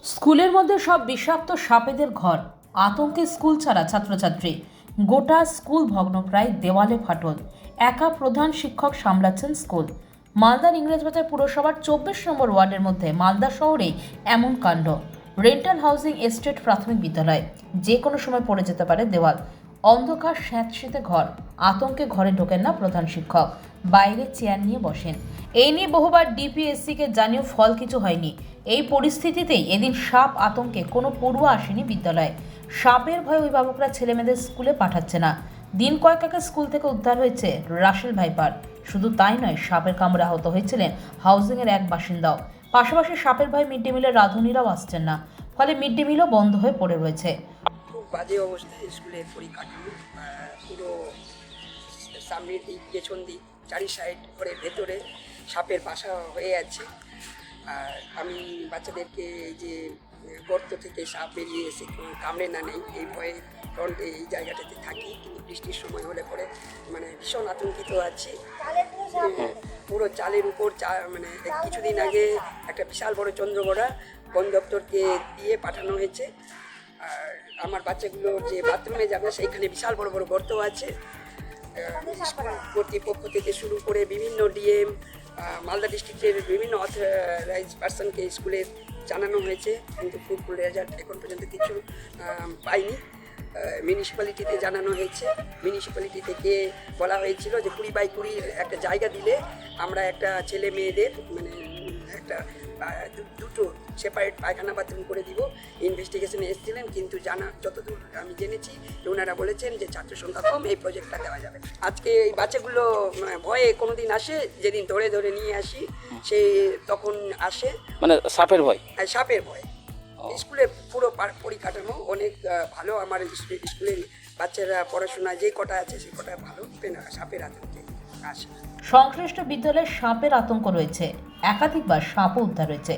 স্কুলের মধ্যে সব বিষাক্ত সাপেদের ঘর, আতঙ্কে স্কুল ছাড়া ছাত্রছাত্রী। গোটা স্কুল ভগ্নপ্রায়, দেওয়ালে ফাটল। একা প্রধান শিক্ষক সামলাচ্ছেন স্কুল। মালদার ইংরেজবাজার পুরসভার 24 নম্বর ওয়ার্ডের মধ্যে মালদা শহরেই এমন কাণ্ড। রেন্টাল হাউজিং এস্টেট প্রাথমিক বিদ্যালয়, যে কোনো সময় পড়ে যেতে পারে দেওয়াল। অন্ধকার স্যাঁতসেঁতে ঘর, আতঙ্কে ঘরে ঢোকেন না প্রধান শিক্ষক, বাইরে চেয়ার নিয়ে বসেন। এই নিয়ে বহুবার ডিপিএসসিকে জানিয়েও ফল কিছু হয়নি। এই পরিস্থিতিতেই এদিন সাপ আতঙ্কে কোনো পড়ুয়া আসেনি বিদ্যালয়ে। সাপের ভয়ে অভিভাবকরা ছেলেমেয়েদের স্কুলে পাঠাচ্ছে না। দিন কয়েক আগে স্কুল থেকে উদ্ধার হয়েছে রাসেল ভাইপার। শুধু তাই নয়, সাপের কামড়ে আহত হয়েছিলেন হাউজিংয়ের এক বাসিন্দাও। পাশাপাশি সাপের ভয়ে মিড ডে মিলের রাঁধুনিরাও আসছেন না, ফলে মিড ডে মিলও বন্ধ হয়ে পড়ে রয়েছে। খুব বাজে অবস্থায় স্কুলের পরিকাঠামো, পুরো সামনের দিক পেছন দিক চারি সাইড করে ভেতরে সাপের বাসা হয়ে আছে। আর আমি বাচ্চাদেরকে এই যে গর্ত থেকে সাপ বেরিয়ে এসে কামড়ে না নেই এই ভয়ে ফ্রন্টে এই জায়গাটাতে থাকি, কিন্তু বৃষ্টির সময় হলে পরে মানে ভীষণ আতঙ্কিত আছি। পুরো চালের উপর মানে কিছুদিন আগে একটা বিশাল বড় চন্দ্রগড়া বন দপ্তরকে দিয়ে পাঠানো হয়েছে। আর আমার বাচ্চাগুলো যে বাথরুমে যাবে সেইখানে বিশাল বড় বড় গর্ত আছে। স্কুল কর্তৃপক্ষ থেকে শুরু করে বিভিন্ন ডিএম, মালদা ডিস্ট্রিক্টের বিভিন্ন অথরাইজ পার্সনকে স্কুলে জানানো হয়েছে, কিন্তু ফুল রেজাল্ট এখন পর্যন্ত কিছু পাইনি। মিউনিসিপ্যালিটিতে জানানো হয়েছে, মিউনিসিপ্যালিটি থেকে বলা হয়েছিল যে 20x20 একটা জায়গা দিলে আমরা একটা ছেলে মেয়েদের মানে একটা দুটো সেপারেট পায়খানা বাথরুম করে দিব। ইনভেস্টিগেশনে এসেছিলেন, কিন্তু যতদূর আমি জেনেছি ওনারা বলেছেন যে ছাত্র সংখ্যা কম, এই প্রজেক্টটা দেওয়া যাবে। আজকে এই বাচ্চাগুলো ভয়ে কোনোদিন আসে, যেদিন ধরে ধরে নিয়ে আসি সে তখন আসে মানে সাপের ভয়। সাপের ভয়। স্কুলের পুরো পরিকাঠামো অনেক ভালো, আমার স্কুলের বাচ্চারা পড়াশোনা যে কটা আছে সে কটা ভালো, সাপের আতঙ্কে আসে। সংশ্লিষ্ট বিদ্যালয়ে সাপের আতঙ্ক রয়েছে, একাধিকবার সাপও উদ্ধার হয়েছে।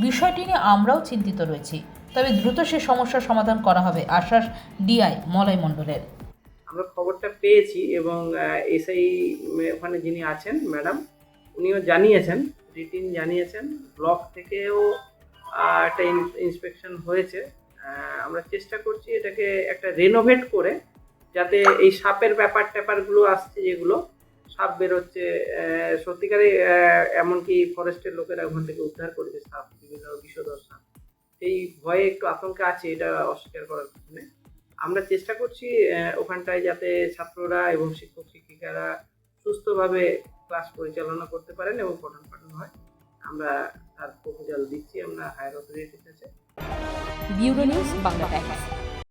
বিষয়টি নিয়ে আমরাও চিন্তিত রয়েছি, তবে দ্রুত সে সমস্যার সমাধান করা হবে, আশ্বাস ডিআই মলয় মণ্ডলের। আমরা খবরটা পেয়েছি এবং এসআই ওখানে যিনি আছেন ম্যাডাম, উনিও জানিয়েছেন, রিটিন জানিয়েছেন। ব্লক থেকেও একটা ইন্সপেকশন হয়েছে। আমরা চেষ্টা করছি এটাকে একটা রেনোভেট করে, যাতে এই সাপের ট্যাপারগুলো আসছে, যেগুলো সাপ বেরোচ্ছে সত্যিকারে, এমনকি ফরেস্টের লোকেরা ওখান থেকে উদ্ধার করেছে সাপ, বিভিন্ন বিষধর সাপ। এই ভয়ে একটু আতঙ্কে আছে, এটা অস্বীকার করার জন্য আমরা চেষ্টা করছি ওখানটায় যাতে ছাত্ররা এবং শিক্ষক শিক্ষিকারা সুস্থভাবে ক্লাস পরিচালনা করতে পারেন এবং পঠন পাঠন হয়। আমরা তার প্রপোজাল দিচ্ছি আমরা হায়ার অথরিটির কাছে। Bureau news, Bangla Times.